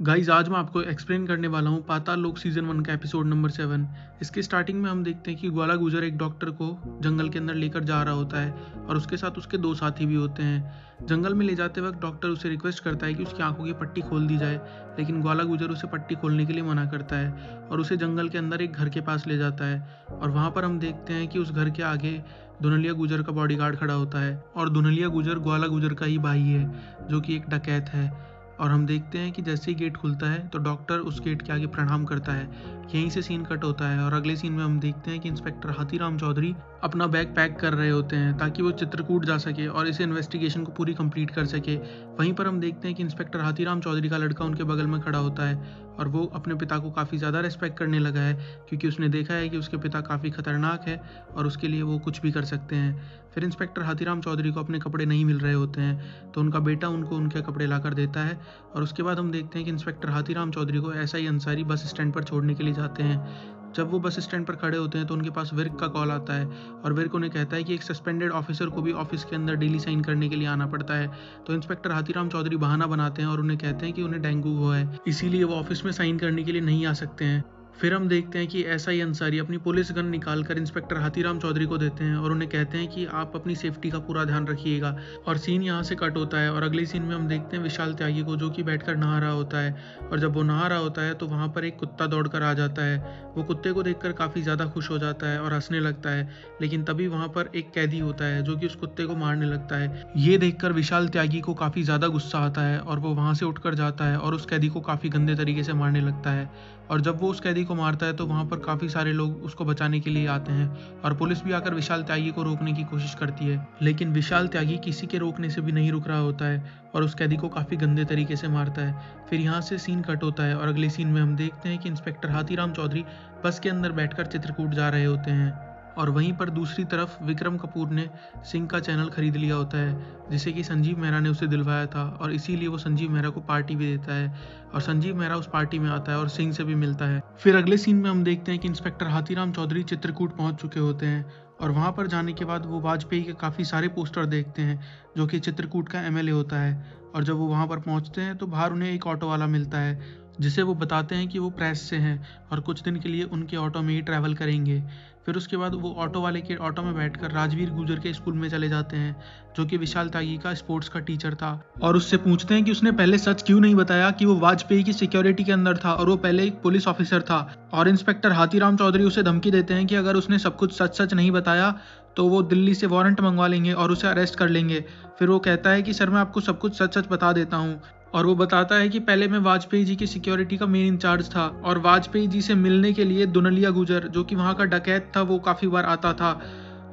Guys आज मैं आपको एक्सप्लेन करने वाला हूँ पाताल लोक सीजन 1 का एपिसोड नंबर 7। इसके स्टार्टिंग में हम देखते हैं कि ग्वाला गुजर एक डॉक्टर को जंगल के अंदर लेकर जा रहा होता है और उसके साथ उसके दो साथी भी होते हैं। जंगल में ले जाते वक्त डॉक्टर उसे रिक्वेस्ट करता है कि उसकी आंखों की पट्टी खोल दी जाए, लेकिन ग्वाला गुजर उसे पट्टी खोलने के लिए मना करता है और उसे जंगल के अंदर एक घर के पास ले जाता है। और वहाँ पर हम देखते हैं कि उस घर के आगे दुनलिया गुजर का बॉडीगार्ड खड़ा होता है और दुनलिया गुजर ग्वाला गुजर का ही भाई है जो कि एक डकैत है। और हम देखते हैं कि जैसे ही गेट खुलता है तो डॉक्टर उस गेट के आगे प्रणाम करता है। यहीं से सीन कट होता है और अगले सीन में हम देखते हैं कि इंस्पेक्टर हाथीराम चौधरी अपना बैग पैक कर रहे होते हैं ताकि वो चित्रकूट जा सके और इस इन्वेस्टिगेशन को पूरी कंप्लीट कर सके। वहीं पर हम देखते हैं कि इंस्पेक्टर हाथीराम चौधरी का लड़का उनके बगल में खड़ा होता है और वो अपने पिता को काफ़ी ज़्यादा रेस्पेक्ट करने लगा है क्योंकि उसने देखा है कि उसके पिता काफ़ी खतरनाक है और उसके लिए वो कुछ भी कर सकते हैं। फिर इंस्पेक्टर हाथीराम चौधरी को अपने कपड़े नहीं मिल रहे होते हैं तो उनका बेटा उनको उनके कपड़े ला कर देता है। और उसके बाद हम देखते हैं कि इंस्पेक्टर हाथीराम चौधरी को एसआई अंसारी बस स्टैंड पर छोड़ने के लिए जाते हैं। जब वो बस स्टैंड पर खड़े होते हैं तो उनके पास विर्क का कॉल आता है और विर्क उन्हें कहता है कि एक सस्पेंडेड ऑफिसर को भी ऑफिस के अंदर डेली साइन करने के लिए आना पड़ता है। तो इंस्पेक्टर हाथीराम चौधरी बहाना बनाते हैं और उन्हें कहते हैं कि उन्हें डेंगू हुआ है, इसीलिए वो ऑफिस में साइन करने के लिए नहीं आ सकते हैं। फिर हम देखते हैं कि एसआई अंसारी अपनी पुलिस गन निकालकर इंस्पेक्टर हाथीराम चौधरी को देते हैं और उन्हें कहते हैं कि आप अपनी सेफ्टी का पूरा ध्यान रखिएगा। और सीन यहाँ से कट होता है और अगले सीन में हम देखते हैं विशाल त्यागी को जो कि बैठकर नहा रहा होता है। और जब वो नहा रहा होता है तो वहाँ पर एक कुत्ता दौड़कर आ जाता है। वो कुत्ते को देखकर काफ़ी ज़्यादा खुश हो जाता है और हंसने लगता है, लेकिन तभी वहाँ पर एक कैदी होता है जो कि उस कुत्ते को मारने लगता है। ये देखकर विशाल त्यागी को काफ़ी ज़्यादा गुस्सा आता है और वो वहाँ से उठकर जाता है और उस कैदी को काफ़ी गंदे तरीके से मारने लगता है। और जब वो उस कैदी को मारता है तो वहाँ पर काफ़ी सारे लोग उसको बचाने के लिए आते हैं और पुलिस भी आकर विशाल त्यागी को रोकने की कोशिश करती है, लेकिन विशाल त्यागी किसी के रोकने से भी नहीं रुक रहा होता है और उस कैदी को काफ़ी गंदे तरीके से मारता है। फिर यहाँ से सीन कट होता है और अगले सीन में हम देखते हैं कि इंस्पेक्टर हाथीराम चौधरी बस के अंदर बैठकर चित्रकूट जा रहे होते हैं। और वहीं पर दूसरी तरफ विक्रम कपूर ने सिंह का चैनल खरीद लिया होता है जिसे कि संजीव मेहरा ने उसे दिलवाया था और इसीलिए वो संजीव मेहरा को पार्टी भी देता है और संजीव मेहरा उस पार्टी में आता है और सिंह से भी मिलता है। फिर अगले सीन में हम देखते हैं कि इंस्पेक्टर हाथीराम चौधरी चित्रकूट पहुंच चुके होते हैं और वहां पर जाने के बाद वो वाजपेयी के काफ़ी सारे पोस्टर देखते हैं जो कि चित्रकूट का एमएलए होता है। और जब वो वहां पर पहुंचते हैं तो बाहर उन्हें एक ऑटो वाला मिलता है जिसे वो बताते हैं कि वो प्रेस से हैं और कुछ दिन के लिए उनके ऑटो में ही ट्रैवल करेंगे। फिर उसके बाद वो ऑटो वाले के ऑटो में बैठकर राजवीर गुजर के स्कूल में चले जाते हैं जो कि विशाल त्यागी का स्पोर्ट्स का टीचर था और उससे पूछते हैं कि उसने पहले सच क्यों नहीं बताया कि वो वाजपेयी की सिक्योरिटी के अंदर था और वो पहले एक पुलिस ऑफिसर था। और इंस्पेक्टर हाथीराम चौधरी उसे धमकी देते हैं कि अगर उसने सब कुछ सच सच नहीं बताया तो वो दिल्ली से वारंट मंगवा लेंगे और उसे अरेस्ट कर लेंगे। फिर वो कहता है कि सर मैं आपको सब कुछ सच सच बता देता हूँ। और वो बताता है कि पहले मैं वाजपेयी जी की सिक्योरिटी का मेन इंचार्ज था और वाजपेयी जी से मिलने के लिए दुनलिया गुजर जो कि वहाँ का डकैत था वो काफ़ी बार आता था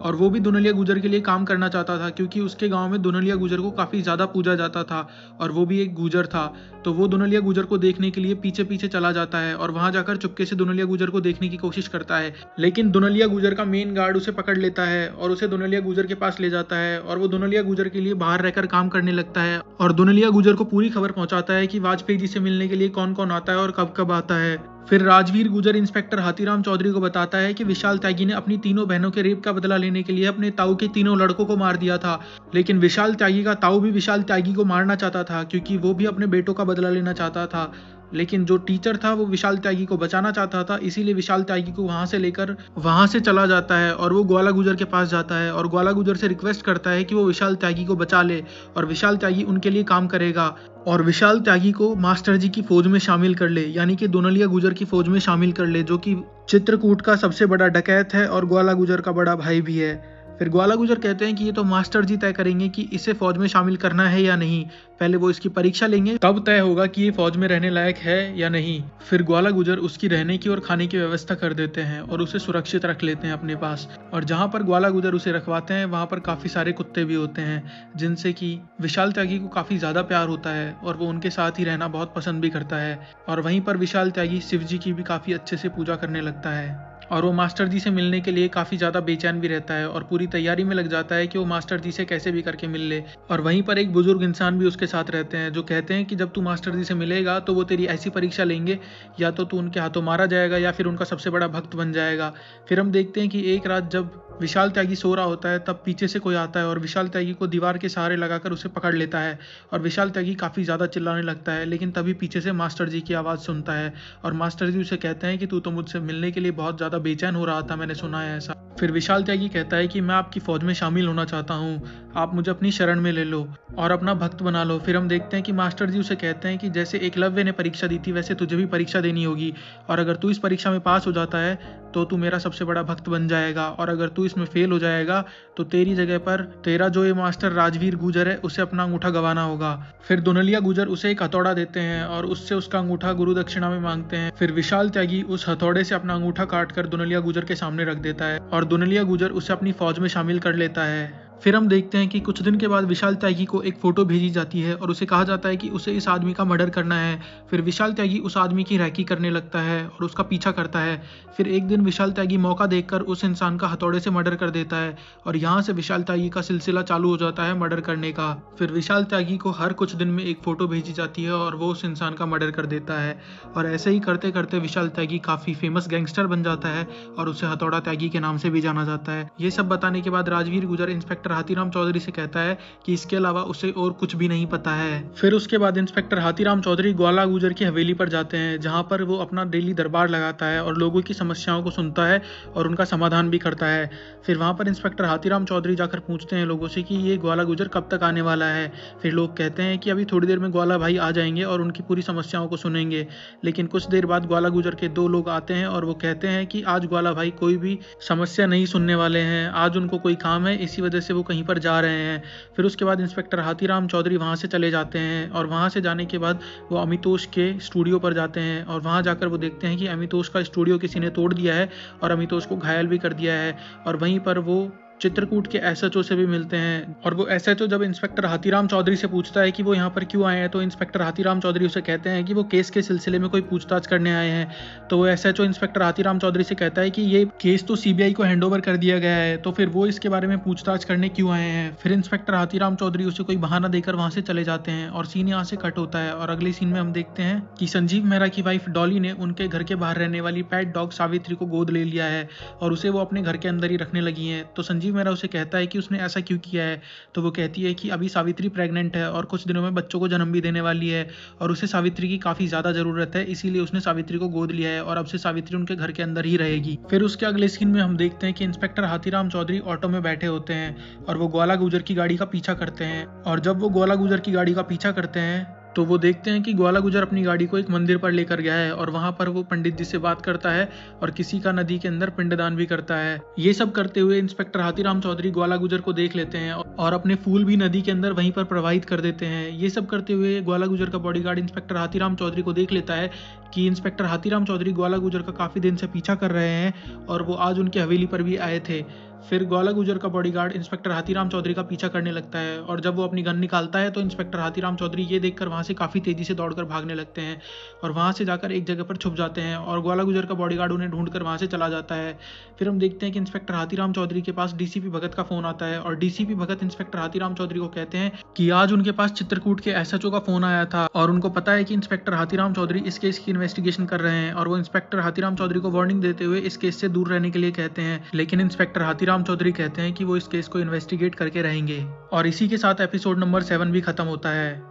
और वो भी दुनलिया गुजर के लिए काम करना चाहता था क्योंकि उसके गांव में दुनलिया गुजर को काफ़ी ज़्यादा पूजा जाता था और वो भी एक गुजर था। तो वो दुनलिया गुजर को देखने के लिए पीछे पीछे चला जाता है और वहां जाकर चुपके से दुनलिया गुजर को देखने की कोशिश करता है, लेकिन दुनलिया गुजर का मेन गार्ड उसे पकड़ लेता है और उसे दुनलिया गुजर के पास ले जाता है और वो दुनलिया गुजर के लिए बाहर रहकर काम करने लगता है और दुनलिया गुजर को पूरी खबर पहुंचाता है कि वाजपेयी जी से मिलने के लिए कौन कौन आता है और कब कब आता है। फिर राजवीर गुजर इंस्पेक्टर हाथीराम चौधरी को बताता है कि विशाल त्यागी ने अपनी तीनों बहनों के रेप का बदला लेने के लिए अपने ताऊ के तीनों लड़कों को मार दिया था, लेकिन विशाल त्यागी का ताऊ भी विशाल त्यागी को मारना चाहता था क्योंकि वो भी अपने बेटों का बदला लेना चाहता था, लेकिन जो टीचर था वो विशाल त्यागी को बचाना चाहता था, इसीलिए विशाल त्यागी को वहां से लेकर वहां से चला जाता है और वो ग्वाला गुजर के पास जाता है और ग्वाला गुजर से रिक्वेस्ट करता है कि वो विशाल त्यागी को बचा ले और विशाल त्यागी उनके लिए काम करेगा और विशाल त्यागी को मास्टर जी की फौज में शामिल कर ले, यानी कि दुनलिया गुजर की फौज में शामिल कर ले जो कि चित्रकूट का सबसे बड़ा डकैत है और ग्वाला गुजर का बड़ा भाई भी है। फिर ग्वाला गुजर कहते हैं कि ये तो मास्टर जी तय करेंगे कि इसे फौज में शामिल करना है या नहीं, पहले वो इसकी परीक्षा लेंगे तब तय होगा कि ये फौज में रहने लायक है या नहीं। फिर ग्वाला गुजर उसकी रहने की और खाने की व्यवस्था कर देते हैं और उसे सुरक्षित रख लेते हैं अपने पास। और जहाँ पर ग्वाला गुजर उसे रखवाते हैं वहाँ पर काफ़ी सारे कुत्ते भी होते हैं जिनसे कि विशाल त्यागी को काफ़ी ज़्यादा प्यार होता है और वो उनके साथ ही रहना बहुत पसंद भी करता है। और वहीं पर विशाल त्यागी शिव जी की भी काफ़ी अच्छे से पूजा करने लगता है। और वो मास्टर जी से मिलने के लिए काफ़ी ज़्यादा बेचैन भी रहता है और पूरी तैयारी में लग जाता है कि वो मास्टर जी से कैसे भी करके मिल ले। और वहीं पर एक बुजुर्ग इंसान भी उसके साथ रहते हैं जो कहते हैं कि जब तू मास्टर जी से मिलेगा तो वो तेरी ऐसी परीक्षा लेंगे, या तो तू उनके हाथों मारा जाएगा या फिर उनका सबसे बड़ा भक्त बन जाएगा। फिर हम देखते हैं कि एक रात जब विशाल त्यागी सो रहा होता है तब पीछे से कोई आता है और विशाल त्यागी को दीवार के सहारे लगाकर उसे पकड़ लेता है और विशाल त्यागी काफ़ी ज़्यादा चिल्लाने लगता है, लेकिन तभी पीछे से मास्टर जी की आवाज़ सुनता है और मास्टर जी उसे कहते हैं कि तू तो मुझसे मिलने के लिए बहुत ज़्यादा बेचैन हो रहा था, मैंने सुना है ऐसा। फिर विशाल त्यागी कहता है कि मैं आपकी फ़ौज में शामिल होना चाहता हूँ, आप मुझे अपनी शरण में ले लो और अपना भक्त बना लो। फिर हम देखते हैं कि मास्टर जी उसे कहते हैं कि जैसे एकलव्य ने परीक्षा दी थी वैसे तुझे भी परीक्षा देनी होगी, और अगर तू इस परीक्षा में पास हो जाता है तो तू मेरा सबसे बड़ा भक्त बन जाएगा, और अगर तू इसमें फेल हो जाएगा तो तेरी जगह पर तेरा जो ये मास्टर राजवीर गुजर है उसे अपना अंगूठा गंवाना होगा। फिर दुनलिया गुजर उसे एक हथौड़ा देते हैं और उससे उसका अंगूठा गुरु दक्षिणा में मांगते हैं। फिर विशाल त्यागी उस हथौड़े से अपना अंगूठा काट कर दुनलिया गुजर के सामने रख देता है और दुनलिया गुजर उसे अपनी फौज में शामिल कर लेता है। फिर हम देखते हैं कि कुछ दिन के बाद विशाल त्यागी को एक फ़ोटो भेजी जाती है और उसे कहा जाता है कि उसे इस आदमी का मर्डर करना है। फिर विशाल त्यागी उस आदमी की रैकी करने लगता है और उसका पीछा करता है। फिर एक दिन विशाल त्यागी मौका देखकर उस इंसान का हथौड़े से मर्डर कर देता है और यहाँ से विशाल त्यागी का सिलसिला चालू हो जाता है मर्डर करने का। फिर विशाल त्यागी को हर कुछ दिन में एक फ़ोटो भेजी जाती है और वो उस इंसान का मर्डर कर देता है, और ऐसे ही करते करते विशाल त्यागी काफ़ी फेमस गैंगस्टर बन जाता है और उसे हथौड़ा त्यागी के नाम से भी जाना जाता है। ये सब बताने के बाद राजवीर गुजर इंस्पेक्टर हाथीराम चौधरी से कहता है कि इसके अलावा उसे और कुछ भी नहीं पता है। फिर उसके बाद इंस्पेक्टर हाथीराम चौधरी ग्वाला गुजर की हवेली पर जाते हैं जहां पर वो अपना डेली दरबार लगाता है और लोगों की समस्याओं को सुनता है और उनका समाधान भी करता है। फिर वहां पर इंस्पेक्टर हाथीराम चौधरी जाकर पूछते हैं लोगों से कि ये ग्वाला गुजर कब तक आने वाला है। फिर लोग कहते हैं कि अभी थोड़ी देर में ग्वाला भाई आ जाएंगे और उनकी पूरी समस्याओं को सुनेंगे। लेकिन कुछ देर बाद ग्वाला गुजर के 2 लोग आते हैं और वो कहते हैं कि आज ग्वाला भाई कोई भी समस्या नहीं सुनने वाले हैं, आज उनको कोई काम है, इसी वजह से वो कहीं पर जा रहे हैं। फिर उसके बाद इंस्पेक्टर हाथीराम चौधरी वहां से चले जाते हैं और वहां से जाने के बाद वो अमितोष के स्टूडियो पर जाते हैं और वहां जाकर वो देखते हैं कि अमितोष का स्टूडियो किसी ने तोड़ दिया है और अमितोष को घायल भी कर दिया है। और वहीं पर वो चित्रकूट के एसएचओ से भी मिलते हैं और वो एसएचओ जब इंस्पेक्टर हाथीराम चौधरी से पूछता है कि वो यहाँ पर क्यों आए हैं तो इंस्पेक्टर हाथीराम चौधरी उसे कहते हैं कि वो केस के सिलसिले में कोई पूछताछ करने आए हैं। तो वो एसएचओ इंस्पेक्टर हाथीराम चौधरी से कहता है कि ये केस तो सीबीआई को हैंडओवर कर दिया गया है, तो फिर वो इसके बारे में पूछताछ करने क्यों आए हैं। फिर इंस्पेक्टर हाथीराम चौधरी उसे कोई बहाना देकर वहां से चले जाते हैं और सीन यहाँ से कट होता है और अगले सीन में हम देखते हैं कि संजीव मेहरा की वाइफ डॉली ने उनके घर के बाहर रहने वाली पेट डॉग सावित्री को गोद ले लिया है और उसे वो अपने घर के अंदर ही रखने लगी है। तो संजीव मेहरा उसे कहता है कि उसने ऐसा क्यों किया है। तो वो कहती है कि अभी सावित्री प्रेग्नेंट है और कुछ दिनों में बच्चों को जन्म भी देने वाली है और उसे सावित्री की काफी ज्यादा जरूरत है, इसीलिए उसने सावित्री को गोद लिया है और अब से सावित्री उनके घर के अंदर ही रहेगी। फिर उसके अगले सीन में हम देखते हैं कि इंस्पेक्टर हाथीराम चौधरी ऑटो में बैठे होते हैं और वो ग्वाला गुजर की गाड़ी का पीछा करते हैं, और जब वो ग्वाला गुजर की गाड़ी का पीछा करते हैं तो वो देखते हैं कि ग्वाला गुजर अपनी गाड़ी को एक मंदिर पर लेकर गया है और वहां पर वो पंडित जी से बात करता है और किसी का नदी के अंदर पिंडदान भी करता है। ये सब करते हुए इंस्पेक्टर हाथीराम चौधरी ग्वाला गुजर को देख लेते हैं और अपने फूल भी नदी के अंदर वहीं पर प्रवाहित कर देते हैं। ये सब करते हुए ग्वाला गुजर का बॉडीगार्ड इंस्पेक्टर हाथीराम चौधरी को देख लेता है कि इंस्पेक्टर हाथीराम चौधरी ग्वाला गुजर का काफी दिन से पीछा कर रहे हैं और वो आज उनकी हवेली पर भी आए थे। फिर ग्वाला गुजर का बॉडीगार्ड इंस्पेक्टर हाथीराम चौधरी का पीछा करने लगता है और जब वो अपनी गन निकालता है तो इंस्पेक्टर हाथीराम चौधरी ये देखकर वहां से काफी तेजी से दौड़कर भागने लगते हैं और वहां से जाकर एक जगह पर छुप जाते हैं और ग्वाला गुजर का बॉडीगार्ड उन्हें ढूंढकर वहां से चला जाता है। फिर हम देखते हैं कि इंस्पेक्टर हाथीराम चौधरी के पास डीसीपी भगत का फोन आता है और डीसीपी भगत इंस्पेक्टर हाथीराम चौधरी को कहते हैं कि आज उनके पास चित्रकूट के एसएचओ का फोन आया था और उनको पता है कि इंस्पेक्टर हाथीराम चौधरी इस केस की इन्वेस्टिगेशन कर रहे हैं और वो इंस्पेक्टर हाथीराम चौधरी को वार्निंग देते हुए इस केस से दूर रहने के लिए कहते हैं। लेकिन इंस्पेक्टर हाथीराम चौधरी कहते हैं कि वो इस केस को इन्वेस्टिगेट करके रहेंगे। और इसी के साथ एपिसोड नंबर 7 भी खत्म होता है।